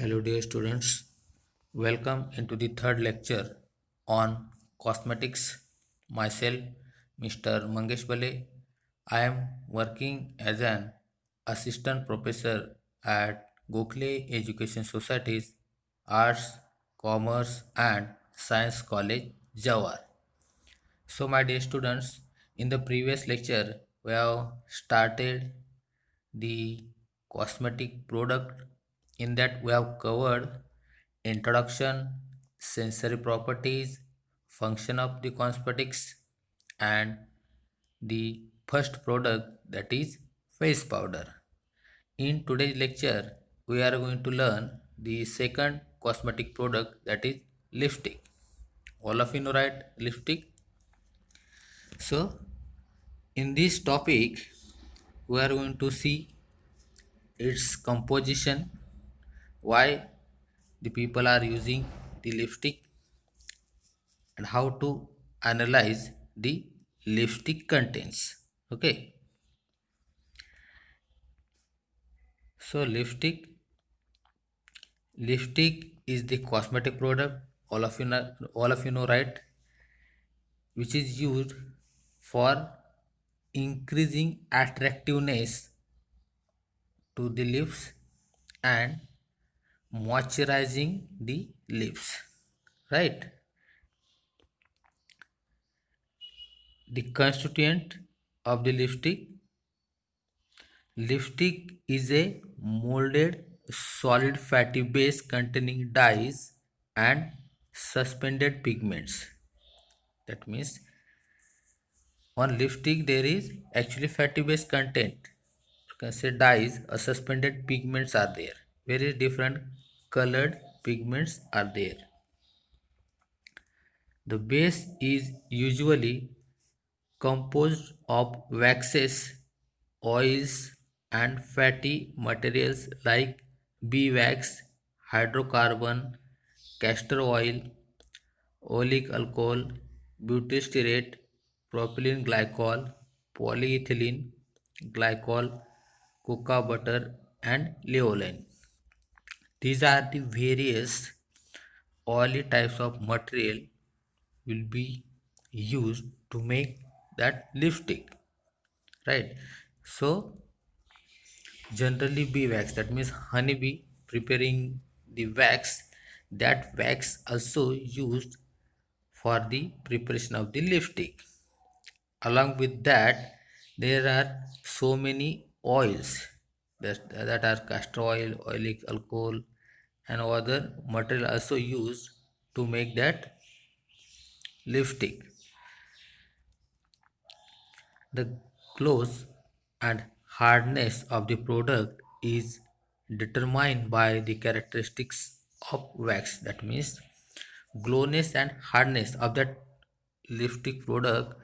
Hello, dear students. Welcome into the third lecture on cosmetics. Myself, Mr. Mangesh Bale. I am working as an assistant professor at Gokhale Education Society's Arts, Commerce, and Science College, Jawar. So, my dear students, in the previous lecture, we have started the cosmetic product. In that, we have covered introduction, sensory properties, function of the cosmetics, and the first product, that is face powder. In today's lecture, we are going to learn the second cosmetic product, that is lipstick. All of you know, right? Lipstick. So, in this topic, we are going to see its composition, why the people are using the lipstick, and how to analyze the lipstick contents. Okay, so lipstick is the cosmetic product. All of you know, right? Which is used for increasing attractiveness to the lips and moisturizing the lips, right? The constituent of the lipstick is a molded solid fatty base containing dyes and suspended pigments. That means on lipstick there is actually fatty base content. You can say dyes or suspended pigments are there. Very different colored pigments are there. The base is usually composed of waxes, oils, and fatty materials like beeswax, hydrocarbon, castor oil, oleic alcohol, butyrate, propylene glycol, polyethylene glycol, cocoa butter, and liolin. These are the various oily types of material will be used to make that lipstick, right? So generally bee wax, that means honeybee preparing the wax, that wax also used for the preparation of the lipstick. Along with that, there are so many oils that are castor oil, oleic alcohol, and other material also used to make that lipstick. The gloss and hardness of the product is determined by the characteristics of wax. That means glowness and hardness of that lipstick product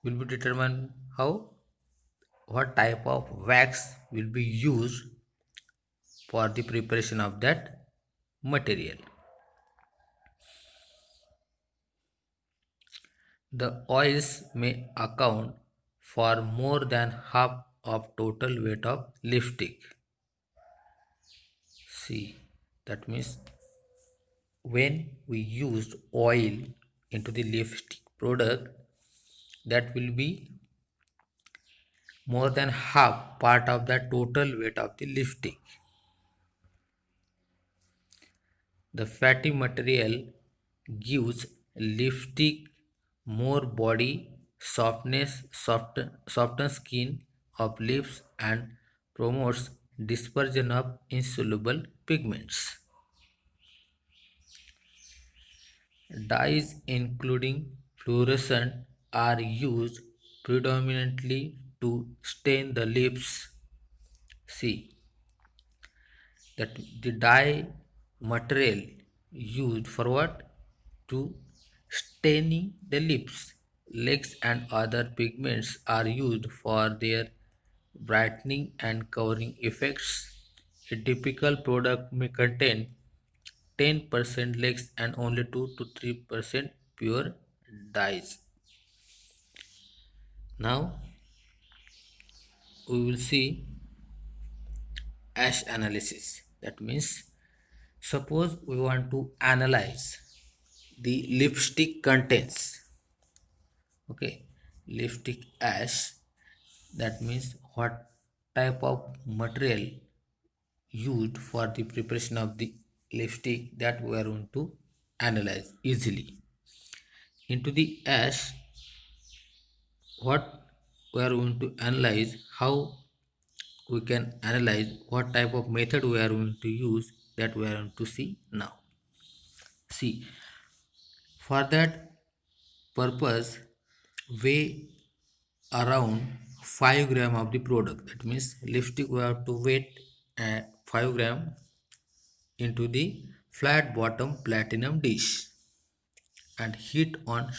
will be determined how what type of wax will be used for the preparation of that material. The oils may account for more than half of total weight of lipstick. See, that means when we used oil into the lipstick product, that will be more than half part of the total weight of the lipstick. The fatty material gives lipstick more body, soften skin of lips, and promotes dispersion of insoluble pigments. Dyes including fluorescent are used predominantly to stain the lips. See that the dye material used for what? To staining the lips. Legs and other pigments are used for their brightening and covering effects. A typical product may contain 10% legs and only 2 to 3% pure dyes. Now we will see ash analysis. That means Suppose we want to analyze the lipstick contents. Okay, lipstick ash, that means what type of material used for the preparation of the lipstick, that we are going to analyze easily. Into the ash, what we are going to analyze, how we can analyze, what type of method we are going to use, that we are going to see now. See, for that purpose, weigh around 5 gram of the product. That means lipstick we have to weight 5 gram into the flat bottom platinum dish and heat on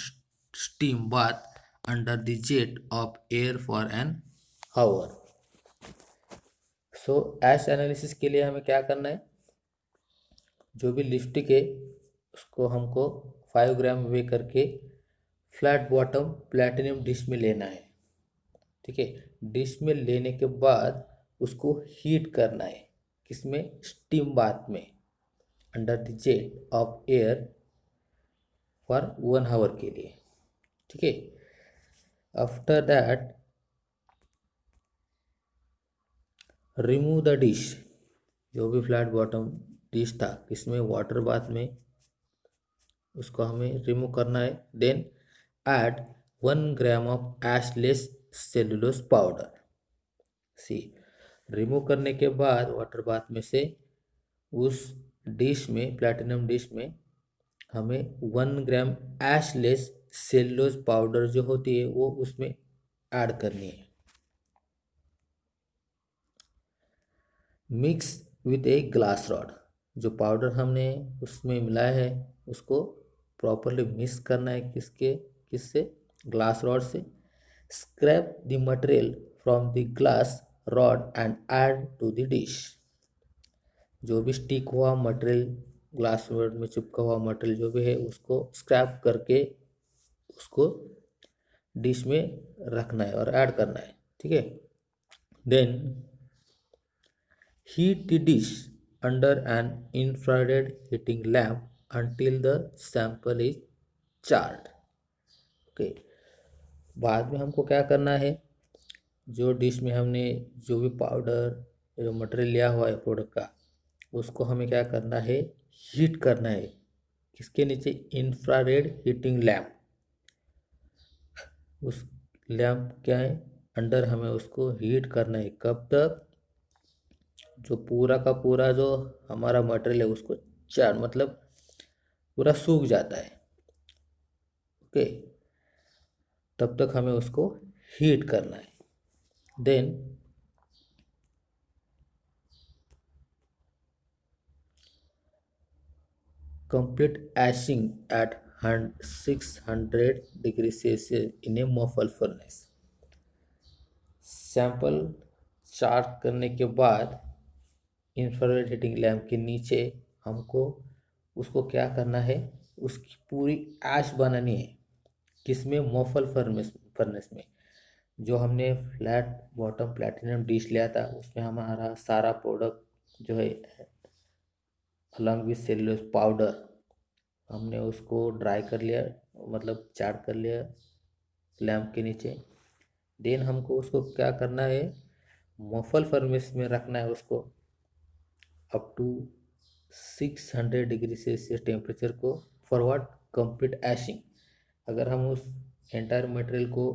steam bath under the jet of air for an hour. So ash analysis के लिए हमें क्या करना है, जो भी lipstick है उसको हमको 5 ग्राम वे करके फ्लैट बॉटम प्लैटिनम डिश में लेना है। ठीक है, डिश में लेने के बाद उसको हीट करना है, किसमें, स्टीम बाथ में, under the jet of air for 1 hour के लिए। ठीक है, after that remove the dish, जो भी फ्लैट बॉटम डिश था किसमें, वाटर बाथ में, उसको हमें रिमूव करना है। Then add 1 gram of ashless cellulose powder. See, remove करने के बाद वाटर बाथ में से उस डिश में, प्लैटिनम डिश में, हमें 1 ग्राम एशलेस सेलुलोज पाउडर जो होती है वो उसमें ऐड करनी है। Mix with a glass rod, जो पाउडर हमने उसमें मिलाया है उसको प्रॉपरली मिक्स करना है, किससे, ग्लास रॉड से। Scrap the material from the glass rod and add to the dish, जो भी स्टिक हुआ मटेरियल, ग्लास रॉड में चिपका हुआ मटेरियल जो भी है उसको स्क्रैप करके उसको डिश में रखना है और ऐड करना है। ठीक है, then heat the dish under an infrared heating lamp until the sample is charred. Okay, बाद में हमको क्या करना है, जो डिश में हमने जो भी पाउडर, जो मटेरियल लिया हुआ है प्रोडक्ट का, उसको हमें क्या करना है, हीट करना है, किसके नीचे, इंफ्रारेड हीटिंग लैम्प। उस लैम्प क्या है, अंडर हमें उसको हीट करना है। कब तक, जो पूरा का पूरा जो हमारा मटेरियल है उसको चार, मतलब पूरा सूख जाता है। ओके, तब तक हमें उसको हीट करना है। Then complete ashing at 600 degree Celsius in a muffle furnace. Sample charge करने के बाद इंफ्रारेड हीटिंग लैम्प के नीचे हमको उसको क्या करना है, उसकी पूरी ऐश बनानी है, किसमें, मॉफल फर्नेस में। जो हमने फ्लैट बॉटम प्लैटिनम डिश लिया था उसमें हमारा सारा प्रोडक्ट जो है अलॉन्ग विथ सेलुलोज पाउडर, हमने उसको ड्राई कर लिया, मतलब चार्ट कर लिया लैम्प के नीचे। देन हमको उसको क्या करना है, मॉफल फर्नेस में रखना है उसको up to 600 degree Celsius temperature को, फॉर व्हाट, कंप्लीट एशिंग। अगर हम उस एंटायर मटेरियल को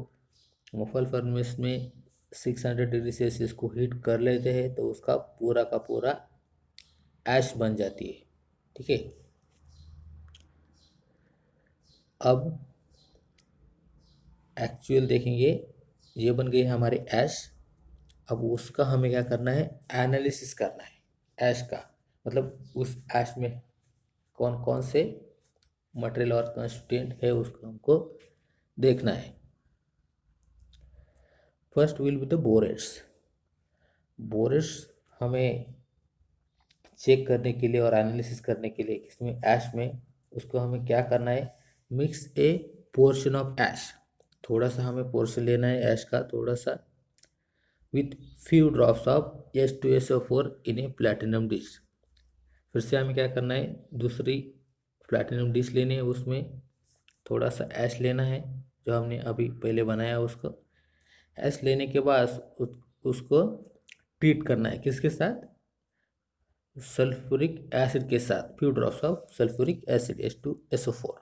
मॉफल फर्नेस में 600 डिग्री सेल्सियस को हीट कर लेते हैं तो उसका पूरा का पूरा ऐश बन जाती है। ठीक है, अब एक्चुअल देखेंगे, ये बन गई हमारी ऐश। अब उसका हमें क्या करना है, एनालिसिस करना है ऐश का, मतलब उस ऐश में कौन कौन से मटेरियल और कंस्टिट्यूएंट है उसको हमको देखना है। First will be the बोरेट्स। बोरेट्स हमें चेक करने के लिए और एनालिसिस करने के लिए किसमें, ऐश में, उसको हमें क्या करना है, मिक्स ए पोर्शन ऑफ ऐश, थोड़ा सा हमें पोर्शन लेना है ऐश का, थोड़ा सा, with few drops of H2SO4 in a platinum dish। फिर से हमें क्या करना है, दूसरी प्लैटिनम डिश लेनी है, उसमें थोड़ा सा ऐश लेना है जो हमने अभी पहले बनाया उसको। ऐश लेने के बाद उसको ट्रीट करना है, किसके साथ, सल्फ्यूरिक एसिड के साथ, few drops of sulphuric acid H2SO4।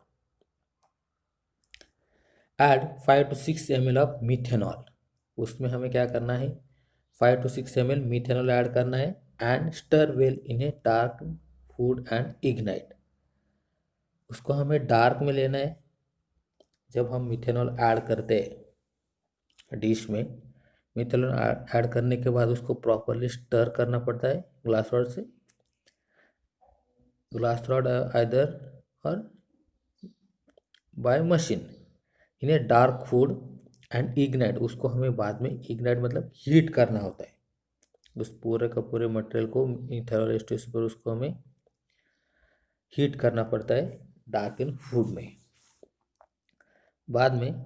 Add 5 to 6 ml of methanol. उसमें हमें क्या करना है, 5 to 6 ml मिथेनॉल ऐड करना है and stir well in a dark food and ignite. उसको हमें डार्क में लेना है। जब हम मिथेनॉल ऐड करते हैं डिश में, मिथेनॉल ऐड करने के बाद उसको प्रॉपरली स्टर करना पड़ता है ग्लास रॉड से, ग्लास रॉड आइदर और by machine in a dark food and ignite. उसको हमें बाद में इग्नाइट मतलब हीट करना होता है, उस पूरे का पूरे मटेरियल को मिथेनॉल स्टेज पर उसको हमें हीट करना पड़ता है डार्क इन फूड में। बाद में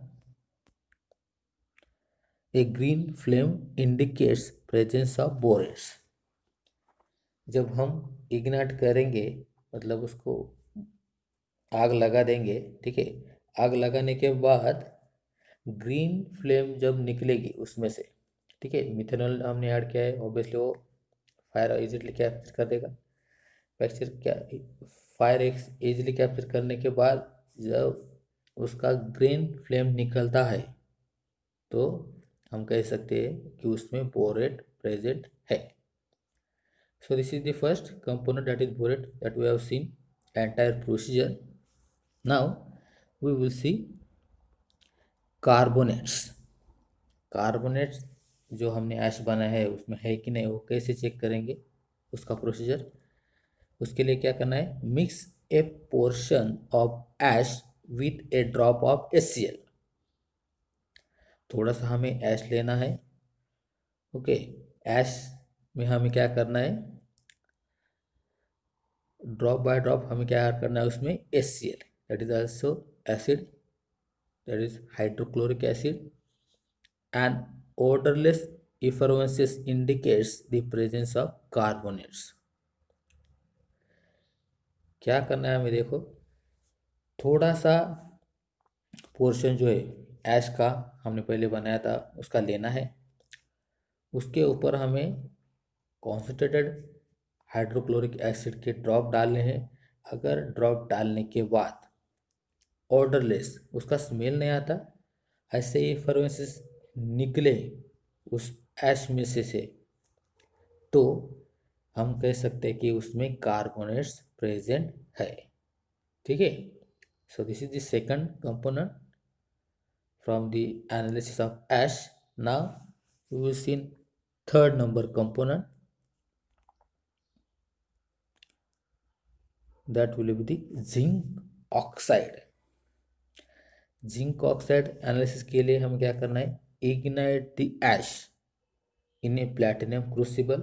a green flame indicates presence of borates. जब हम इग्नाइट करेंगे मतलब उसको आग लगा देंगे, ठीक है, आग लगाने के बाद ग्रीन फ्लेम जब निकलेगी उसमें से, ठीक है, मिथेनॉल हमने ऐड किया है, ऑब्वियसली वो फायर इजीली कैप्चर कर देगा। कैप्चर क्या, फायर इजीली कैप्चर करने के बाद जब उसका ग्रीन फ्लेम निकलता है तो हम कह सकते हैं कि उसमें बोरेट प्रेजेंट है। So this is the first component, that is borate, that we have seen entire procedure. Now we will see carbonates. Carbonates जो हमने ऐश बनाया है उसमें है कि नहीं, वो कैसे चेक करेंगे उसका प्रोसीजर। उसके लिए क्या करना है, mix a portion of ash with a drop of HCl। थोड़ा सा हमें ऐश लेना है, ओके। ऐश में हमें क्या करना है, ड्रॉप बाय ड्रॉप हमें क्या ऐड करना है उसमें HCl, that is also acid, that is hydrochloric acid. And odorless effervescence indicates the presence of carbonates। क्या करना है हमें, देखो थोड़ा सा पोर्शन जो है ऐश का हमने पहले बनाया था उसका लेना है, उसके ऊपर हमें कॉन्सेंट्रेटेड हाइड्रोक्लोरिक एसिड के ड्रॉप डालने हैं। अगर ड्रॉप डालने के बाद ऑर्डरलेस, उसका स्मेल नहीं आता, ऐसे ही फर्वेंसेस निकले उस ऐश में से तो हम कह सकते हैं कि उसमें कार्बोनेट्स प्रेजेंट है, ठीक है। So this is the second component from the analysis of ash. Now we will see third number component, that will be the zinc oxide. Zinc oxide analysis के लिए हमें क्या करना है, ignite the ash in a platinum crucible.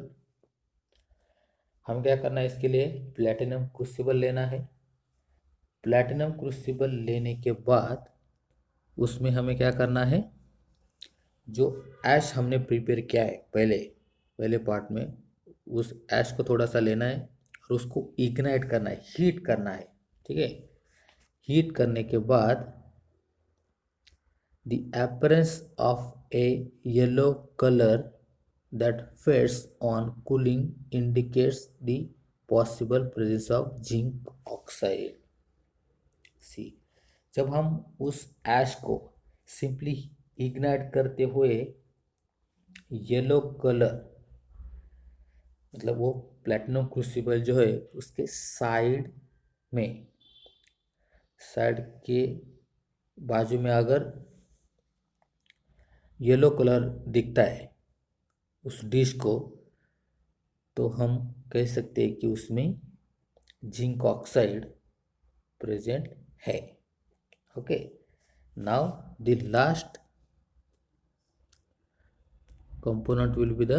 हम क्या करना है इसके लिए, प्लैटिनम क्रूसिबल लेना है। प्लैटिनम क्रूसिबल लेने के बाद उसमें हमें क्या करना है, जो ऐश हमने प्रिपेयर किया है पहले पहले पार्ट में, उस ऐश को थोड़ा सा लेना है और उसको इग्नाइट करना है, हीट करना है, ठीक है। हीट करने के बाद the appearance of a yellow color that fades on cooling indicates the possible presence of zinc oxide। सी, जब हम उस ऐश को सिंपली इग्नाइट करते हुए येलो कलर, मतलब वो प्लेटिनम क्रूसिबल जो है उसके साइड में, साइड के बाजू में अगर येलो कलर दिखता है उस डिश को, तो हम कह सकते हैं कि उसमें जिंक ऑक्साइड प्रेजेंट है, okay. Now the last component will be the,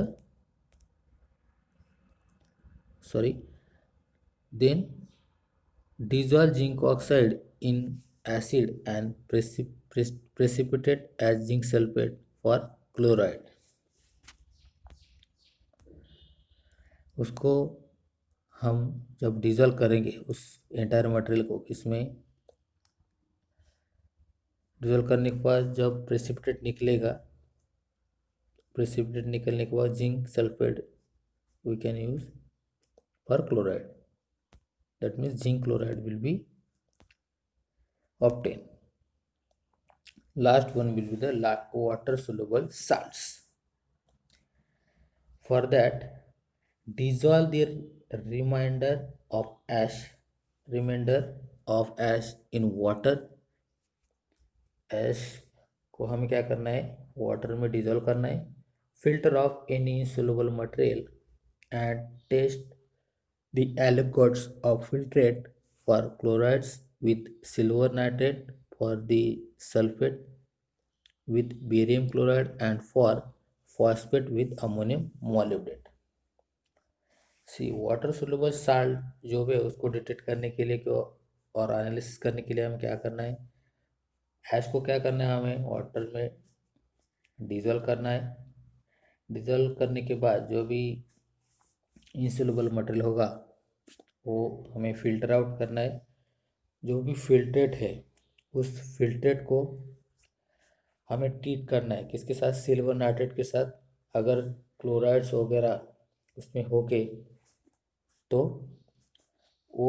sorry, then dissolve zinc oxide in acid and precipitate as zinc sulfate for chloride। उसको हम जब डिजोल्व करेंगे उस एंटायर मटेरियल को, इसमें डिजोल्व करने के बाद जब प्रेसिपिटेट निकलेगा, प्रेसिपिटेट निकलने के बाद zinc sulphate we can use for chloride. That means zinc chloride will be obtained. Last one will be the water soluble salts. For that, dissolve the remainder of ash in water. Ash को हमें क्या करना है, water में dissolve करना है. Filter of any insoluble material and test the aliquots of filtrate for chlorides with silver nitrate, for the sulfate with barium chloride, and for phosphate with ammonium molybdate. See water soluble salt जो भी है उसको detect करने के लिए क्यों और analysis करने के लिए हमें क्या करना है, ऐश को क्या करना है, हमें वाटर में डिजोल्व करना है. डिजोल्व करने के बाद जो भी इंसोल्यूबल मटेरियल होगा वो हमें फिल्टर आउट करना है. जो भी फिल्ट्रेट है उस फिल्ट्रेट को हमें ट्रीट करना है किसके साथ, सिल्वर नाइट्रेट के साथ. अगर क्लोराइड्स वगैरह उसमें होके तो वो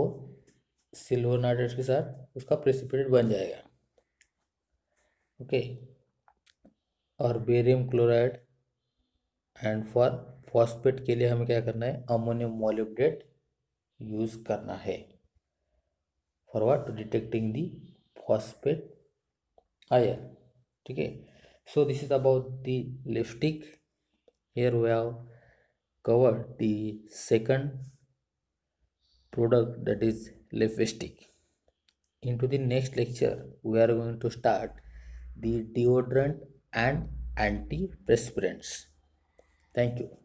सिल्वर नाइट्रेट के साथ उसका प्रेसिपिटेट बन जाएगा. ओके. और barium chloride and for phosphate के लिए हमें क्या करना है, अमोनियम मॉलिब्डेट यूज करना है. For what, detecting the phosphate ion. ठीक है. So this is about the lipstick. Here we have covered the second product, that is lipstick. Into the next lecture we are going to start the deodorant and antiperspirants. Thank you.